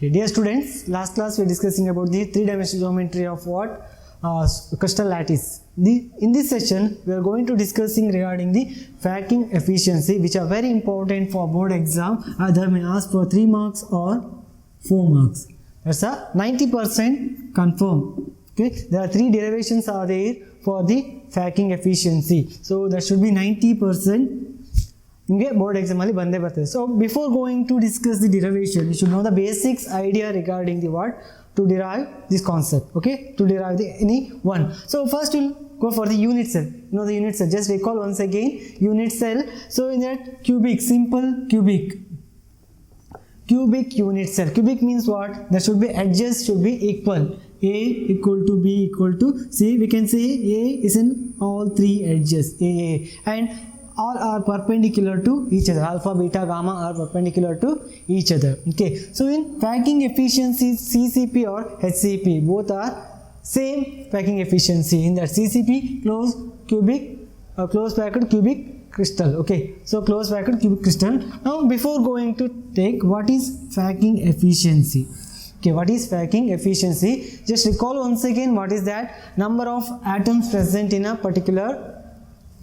Okay, dear students, last class we are discussing about the three-dimensional geometry of what? Crystal lattice. In this session, we are going to discussing regarding the Facking efficiency, which are very important for board exam. Either may ask for 3 marks or 4 marks. That's a 90% confirm. Okay, there are 3 derivations are there for the Facking efficiency. So that should be 90%. Board exam ali bande barte. So before going to discuss the derivation, you should know the basics idea regarding the what to derive this concept. Okay, to derive the any one. So first we'll go for the unit cell. You know the unit cell. Just recall once again unit cell. So in that cubic, simple cubic unit cell. Cubic means what? There should be edges should be equal. A equal to B equal to C. We can say A is in all 3 edges. A and all are perpendicular to each other. Alpha, beta, gamma are perpendicular to each other. Okay. So in Facking efficiency, CCP or HCP, both are same Facking efficiency. In that CCP, closed packed cubic crystal. Okay. So closed packed cubic crystal. Now before going to take what is Facking efficiency. Okay, what is Facking efficiency? Just recall once again what is that number of atoms present in a particular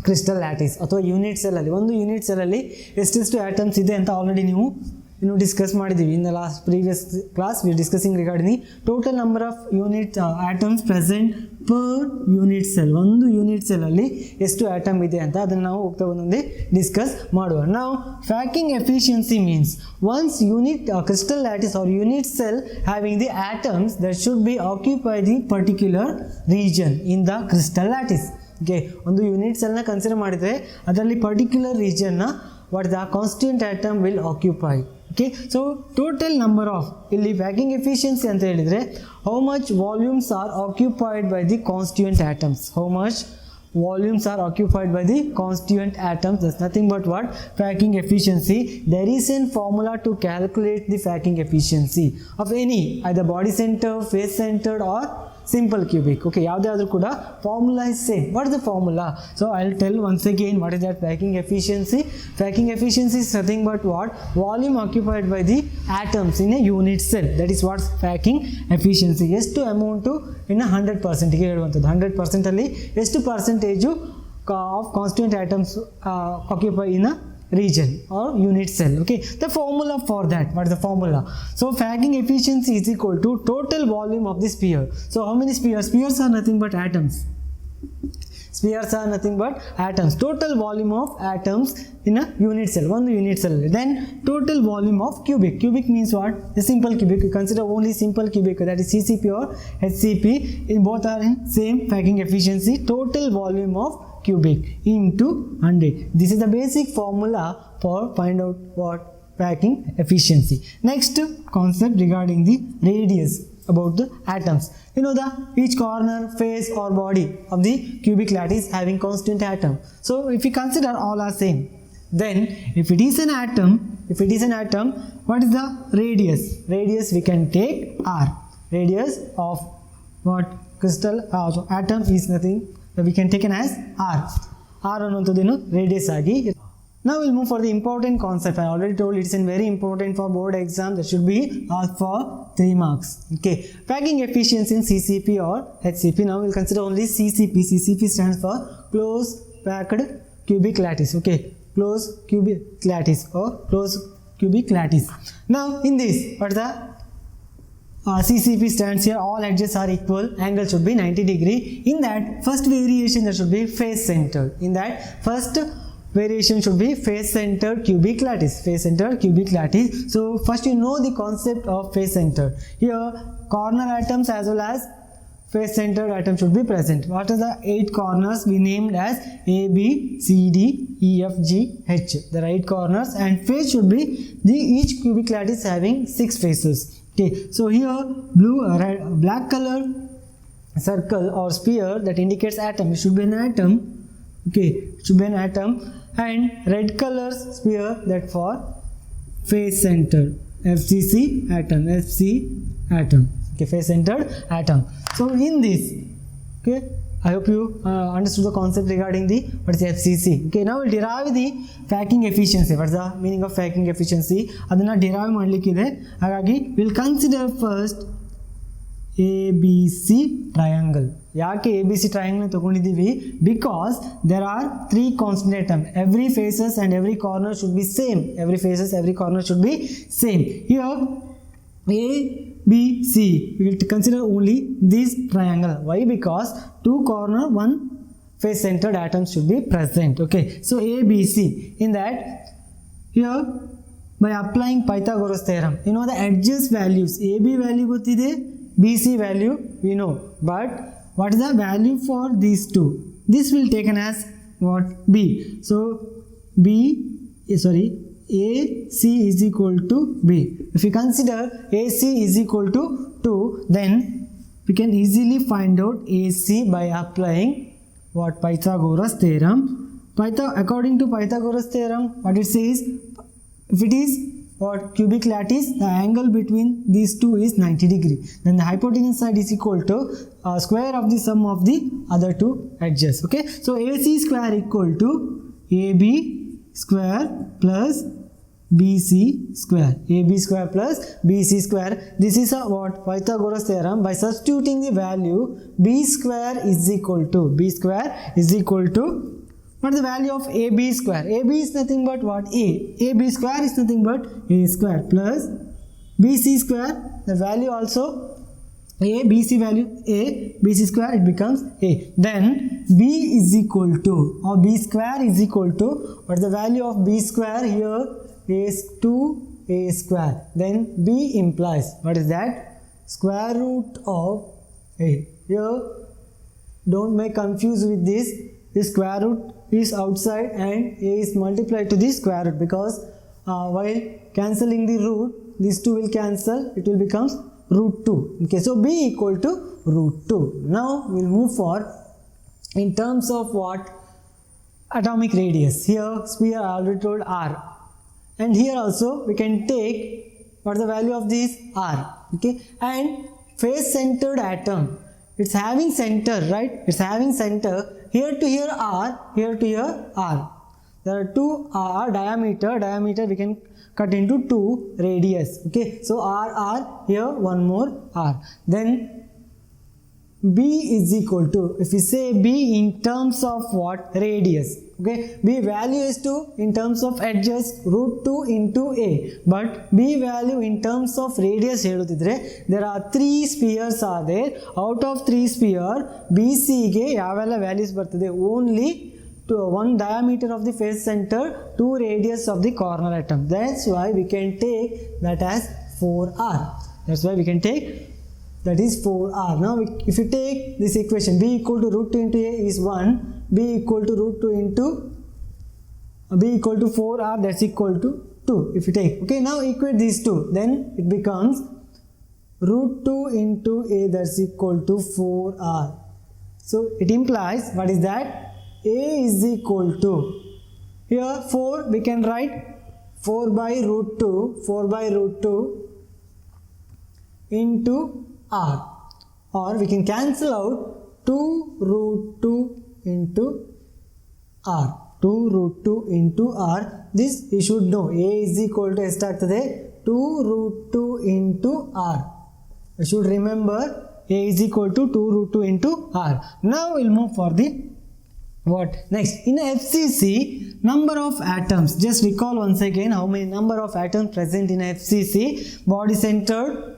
crystal lattice ಅಥವಾ unit cell ಅಲ್ಲಿ ಒಂದು unit cell ಅಲ್ಲಿ ಎಷ್ಟೆಷ್ಟು atoms ಇದೆ ಅಂತ already ನೀವು discuss ಮಾಡಿದ್ದೀವಿ. In the last previous class we are discussing regarding the total number of unit atoms present per unit cell. ಒಂದು ಯೂನಿಟ್ ಸೆಲ್ ಅಲ್ಲಿ ಎಷ್ಟು ಆಟಮ್ ಇದೆ ಅಂತ ಅದನ್ನು ನಾವು ಹೋಗ್ತಾ ಒಂದೊಂದೇ ಡಿಸ್ಕಸ್ ಮಾಡುವ. ನಾವು Facking efficiency means once unit crystal lattice or unit cell having the atoms that should be occupy the particular region in the crystal lattice. Okay, ಒಂದು ಯೂನಿಟ್ ಸೆಲ್ನ ಕನ್ಸಿಡರ್ ಮಾಡಿದರೆ ಅದರಲ್ಲಿ ಪರ್ಟಿಕ್ಯುಲರ್ ರೀಜನ್ನ what the constituent atom will occupy. Okay, so total number of ಇಲ್ಲಿ Facking efficiency ಅಂತ ಹೇಳಿದರೆ how much volumes are occupied by the constituent atoms. ಹೌ ಮಚ್ volumes are occupied by the constituent atoms. That's nothing but what? Facking efficiency. There is a formula to calculate the Facking efficiency of any either body center, face centered or simple cubic. Okay, yavadadru kuda formula is same. What is the formula? So I'll tell once again what is that Facking efficiency. Facking efficiency is nothing but what? Volume occupied by the atoms in a unit cell. That is what Facking efficiency. ಎಷ್ಟು amount to in 100% ಗೆ ಹೇಳುವಂಥದ್ದು. 100% ಅಲ್ಲಿ ಎಷ್ಟು percentage of constituent atoms occupy in a region or unit cell. Okay, the formula for that, what is the formula? So Facking efficiency is equal to total volume of the sphere. So how many spheres? Spheres are nothing but atoms. Spheres are nothing but atoms. Total volume of atoms in a unit cell, one unit cell. Then total volume of cubic. Cubic means what? A simple cubic. You consider only simple cubic, that is CCP or HCP. In both are in same Facking efficiency. Total volume of cubic into 100. This is the basic formula for find out what Facking efficiency. Next concept regarding the radius about the atoms. You know the each corner, face or body of the cubic lattice having constant atom. So if we consider all are same, then if it is an atom, what is the radius? Radius we can take R. Radius of what crystal so atom is nothing. We can take it as R. R ಅನ್ನುವಂಥದ್ದೇನು radius ಆಗಿ. Now we'll move for the important concept. I already told it's very important for board exam. That should be asked for 3 marks. Okay, Facking efficiency in CCP or HCP. Now we'll consider only CCP. CCP stands for closed packed cubic lattice. Okay, closed cubic lattice or closed cubic lattice. Now in this, what is the CCP stands here, all edges are equal, angle should be 90 degree. In that first variation there should be face centered. In that first variation should be face centered cubic lattice. Face centered cubic lattice. So first you know the concept of face centered. Here corner atoms as well as face centered atom should be present. What are the 8 corners we named as A, B, C, D, E, F, G, H. The right corners, and face should be each cubic lattice having 6 faces. Okay, so here black color circle or sphere that indicates atom. It should be an atom. Okay, it should be an atom. And red color sphere that for face centered, FCC atom, FC atom. Okay, face centered atom. So in this, okay, I hope you understood the concept regarding the what is FCC. Okay, now we'll derive the packing efficiency. What's the meaning of packing efficiency? Adana derive ಮಾಡಲಿಕ್ಕಿದೆ. ಹಾಗಾಗಿ we'll consider first ABC triangle. ಯಾಕೆ ABC triangle ತಗೊಂಡಿದ್ದೀವಿ? Because there are three constant atoms. Every faces and every corner should be same. Every faces, every corner should be same. Here A, B, C. We will consider only this triangle. Why? Because two corner, one face centered atoms should be present. Okay. So A, B, C. In that, here by applying Pythagoras theorem, you know the adjust values. AB value gottide, BC value we know. But what is the value for these two? This will taken as what? B. So AC is equal to B. If we consider AC is equal to 2, then we can easily find out AC by applying what? Pythagoras theorem. According to Pythagoras theorem, what it says, if it is what? Cubic lattice, the angle between these two is 90 degree. Then the hypotenuse side is equal to square of the sum of the other two edges. Okay, so AC square equal to AB square plus BC square. AB square plus BC square. This is a what? Pythagoras theorem. By substituting the value, B square is equal to what is the value of AB square? AB is nothing but what? A. AB square is nothing but A square plus BC square. The value also A, BC value A, BC square, it becomes A. Then B is equal to, or B square is equal to, what is the value of B square here? Is 2A square. Then B implies, what is that? Square root of A. Here, don't make confused with this. This square root is outside and A is multiplied to the square root, because while cancelling the root, these two will cancel, it will become root 2. Okay, so B equal to root 2. Now we'll move for in terms of what? Atomic radius. Here sphere I already told R, and here also we can take what is the value of this R. Okay, and face centered atom, it's having center, right? It's having center. Here to here R, here to here R. There are two R diameter we can cut into 2 radius. Okay, so R, here one more R. Then B is equal to, if we say B in terms of what? Radius. Okay, B value is to in terms of edges root 2 into A, but B value in terms of radius helutidre, there are 3 spheres are there. Out of 3 sphere, BC ge yavella values bartade? Only to one diameter of the face center, 2 radius of the corner atom. That's why we can take that as 4R. That's why we can take that is 4R. Now if you take this equation, B equal to root 2 into A is 1, B equal to root 2 into B equal to 4R, that's equal to 2 if you take. Okay, now equate these two, then it becomes root 2 into A, that's equal to 4R. So it implies, what is that? A is equal to, here 4 we can write 4 by root 2 into R, or we can cancel out 2 root 2 into R. 2 root 2 into R. This you should know. A is equal to 2 root 2 into R. You should remember A is equal to 2 root 2 into R. Now we'll move for the what next? In FCC, number of atoms. Just recall once again how many number of atoms present in FCC. Body centered,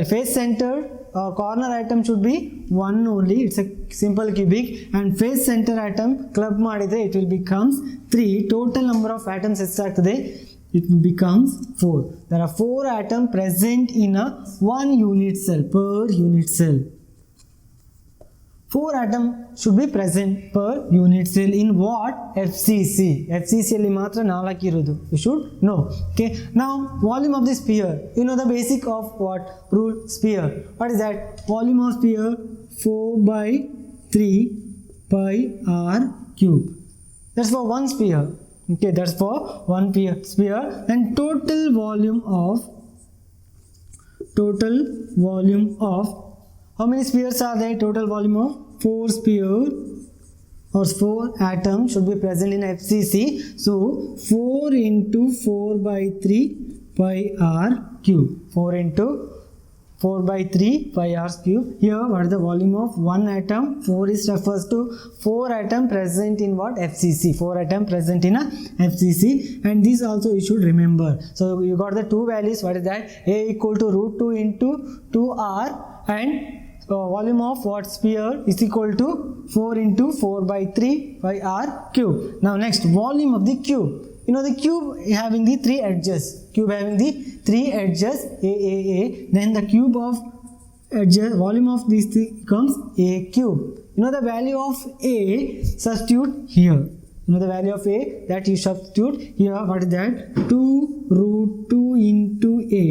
face centered corner atom should be 1 only. It's a simple cubic. And face center atom club madidre it will becomes 3. Total number of atoms ಎಷ್ಟಾಗ್ತದೆ? It becomes 4. There are 4 atoms present in a 1 unit cell, per unit cell. 4 atoms should be present per unit cell in what? FCC. FCC alli matra 4 irodu. You should know. Okay. Now volume of the sphere. You know the basic of what? Rule sphere. What is that? Volume of sphere 4 by 3 pi r cube. That's for one sphere. Okay, that's for one sphere. And total volume of how many spheres are there? Total volume of 4 sphere or 4 atoms should be present in FCC. So 4 into 4 by 3 pi r cube. 4 into 4 by 3 pi r cube. Here what is the volume of one atom? 4 is refers to 4 atom present in what? FCC. 4 atom present in a FCC, and this also you should remember. So you got the two values. What is that? A equal to root 2 into 2r, and volume of what sphere is equal to 4 into 4 by 3 by r cube. Now next, volume of the cube. You know the cube having the three edges. Cube having the three edges, a. Then the cube of edges, volume of these three becomes a cube. You know the value of a, substitute here. You know the value of a, that you substitute here. What is that? 2 root 2 into a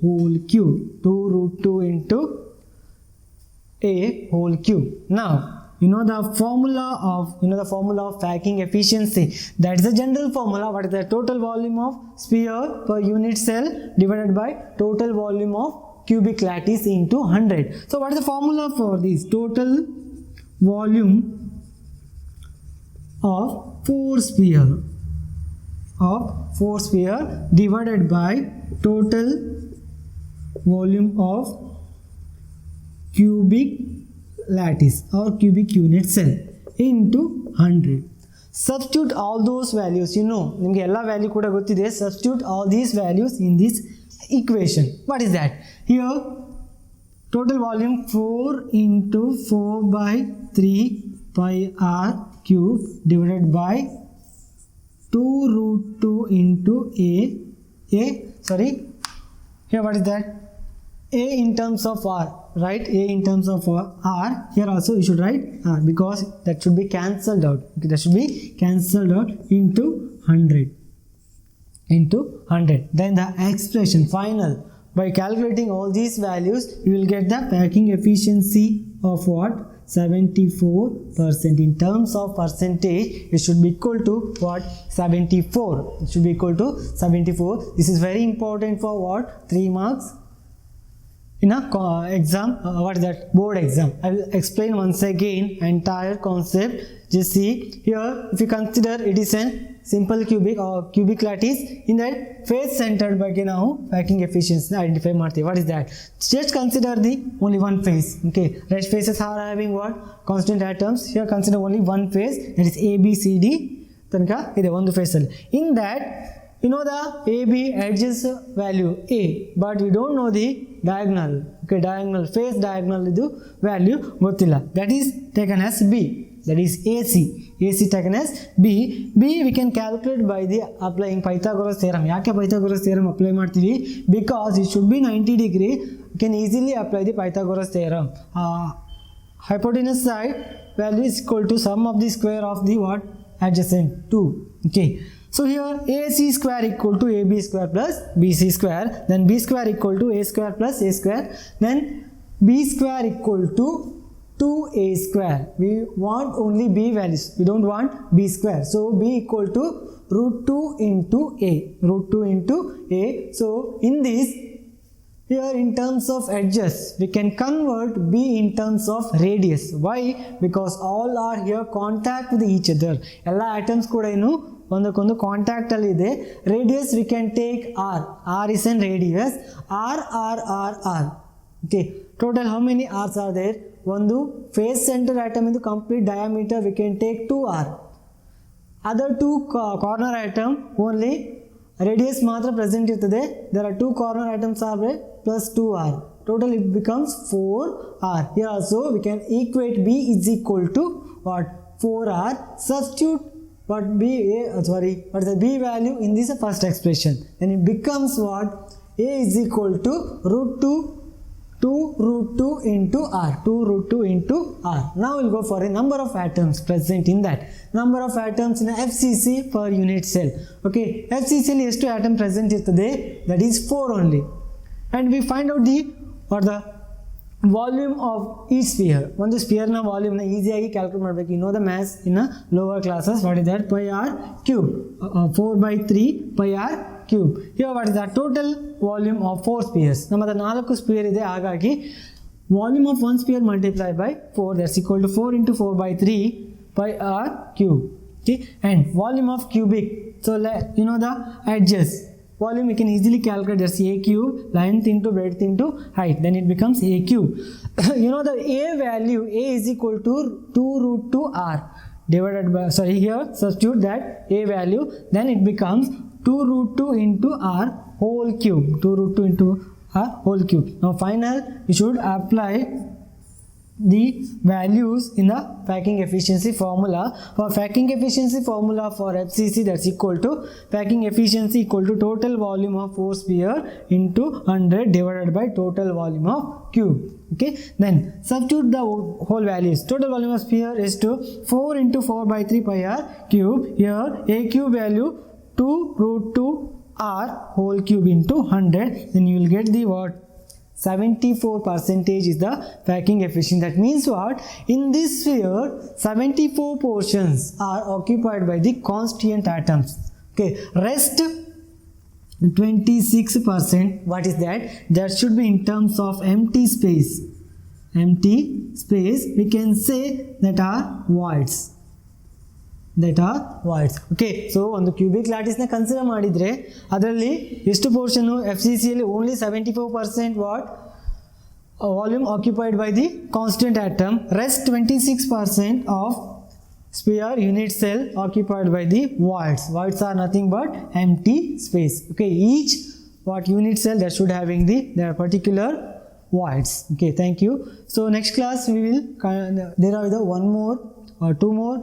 whole cube. 2 root 2 into a whole cube. Now you know the formula of packing efficiency. That is the general formula. What is the total volume of sphere per unit cell divided by total volume of cubic lattice into 100. So what is the formula for this? Total volume of 4 sphere divided by total volume of cubic lattice or cubic unit cell into 100. Substitute all those values. You know, ನಿಮಗೆ ಎಲ್ಲ value ಕೂಡ ಗೊತ್ತಿದೆ. Substitute all these values in this equation. What is that? Here total volume 4 into 4 by 3 pi r cube divided by 2 root 2 into here what is that? A in terms of r, right? A in terms of r. Here also you should write r, because that should be cancelled out. Okay, that should be cancelled out into 100. Then the expression final, by calculating all these values, you will get the packing efficiency of what? 74%. In terms of percentage, it should be equal to what? 74. It should be equal to 74. This is very important for what? 3 marks in a exam. What is that? Board exam. I will explain once again entire concept. Just see here, if you consider it is a simple cubic lattice, in that face centered ಬಗ್ಗೆ ನಾವು packing efficiency identify ಮಾಡ್ತೀವಿ. What is that? Just consider the only one face. Okay, rest faces are having what? Constant atoms. Here consider only one face, that is ABCD ತನಕ ಇದೆ ಒಂದು face ಅಲ್ಲಿ. In that you know the AB edges value A, but we don't know the diagonal. Okay, diagonal face diagonal idu value ಗೊತ್ತಿಲ್ಲ. That is taken as B. That is AC taken as B we can calculate by the applying Pythagoras theorem. ಯಾಕೆ Pythagoras theorem apply ಮಾಡ್ತೀವಿ? Because it should be 90 degree. You can easily apply the Pythagoras theorem. Hypotenuse side value is equal to sum of the square of the what? Adjacent 2. Okay, so here AC square equal to AB square plus BC square, then B square equal to A square plus A square, then B square equal to 2A square. We want only B values, we don't want B square. So B equal to root 2 into A. So in this, here in terms of edges, we can convert B in terms of radius. Why? Because all are here contact with each other. Alla atoms kuda enu ಒಂದಕ್ಕೊಂದು contact ಅಲ್ಲಿ ಇದೆ. Radius we can take r is an radius. r. Okay, total how many r's are there? ಒಂದು face center atom into complete diameter we can take 2r. Other two corner atom only radius ಮಾತ್ರ present ಇರ್ತದೆ. There are two corner atoms are there plus 2r. Total it becomes 4r. Here also we can equate B is equal to what? 4r. Substitute what B value in this first expression. Then it becomes what? A is equal to root 2 into r. 2 root 2 into r. Now we'll go for a number of atoms present in that. Number of atoms in FCC per unit cell. Okay, FCC ಅಲ್ಲಿ ಎಷ್ಟು atom present ಇರ್ತದೆ? That is 4 only. And we find out the volume of each sphere. ಒಂದು spear ನ volume ನ ಈಸಿಯಾಗಿ calculate ಮಾಡಬೇಕು. You know the mass in a lower classes. What is that? Pi r cube. 4 by 3 pi r cube. Here what is the total volume of 4 spheres? ನಮ್ಮದ 4 spear ಇದೆ, ಹಾಗಾಗಿ volume of one sphere multiplied by 4, that's equal to 4 into 4 by 3 pi r cube. Okay, and volume of cubic, so you know the edges volume, we can easily calculate, that's a cube, length into breadth into height, then it becomes a cube. You know the a value, a is equal to 2 root 2 r divided by, sorry, here substitute that a value, then it becomes 2 root 2 into r whole cube, 2 root 2 into r whole cube. Now final, you should apply the values in the packing efficiency formula. For packing efficiency formula for FCC, that's equal to packing efficiency equal to total volume of 4 sphere into 100 divided by total volume of cube. Okay, then substitute the whole values. Total volume of sphere is to 4 into 4 by 3 pi r cube. Here a cube value 2 root 2 r whole cube into 100, then you will get the what, 74% is the packing efficiency. That means what, in this sphere 74 portions are occupied by the constant atoms. Okay, rest 26%, what is that, that should be in terms of empty space. Empty space we can say that are voids, that are voids. Okay, so ಒಂದು cubic ಲ್ಯಾಟಿಸ್ನ consider ಮಾಡಿದರೆ ಅದರಲ್ಲಿ ಎಷ್ಟು ಪೋರ್ಷನ್ನು F C ಸಿಯಲ್ಲಿ only 74% what volume occupied by the constant atom, rest 26% of sphere unit cell occupied by the voids. Voids are nothing but empty space. Okay, each what unit cell that should having their particular voids. Okay, thank you. So next class we will derive the one more or two more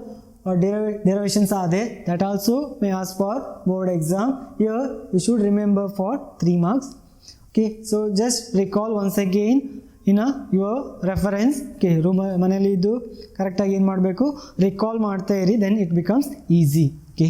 or derivations are there, that also may ask for board exam. Here you should remember for 3 marks. Okay, so just recall once again in your reference. Okay, room manali iddu correct agi ಏನು ಮಾಡಬೇಕು, recall ಮಾಡ್ತಾ ಇರಿ, then it becomes easy. Okay.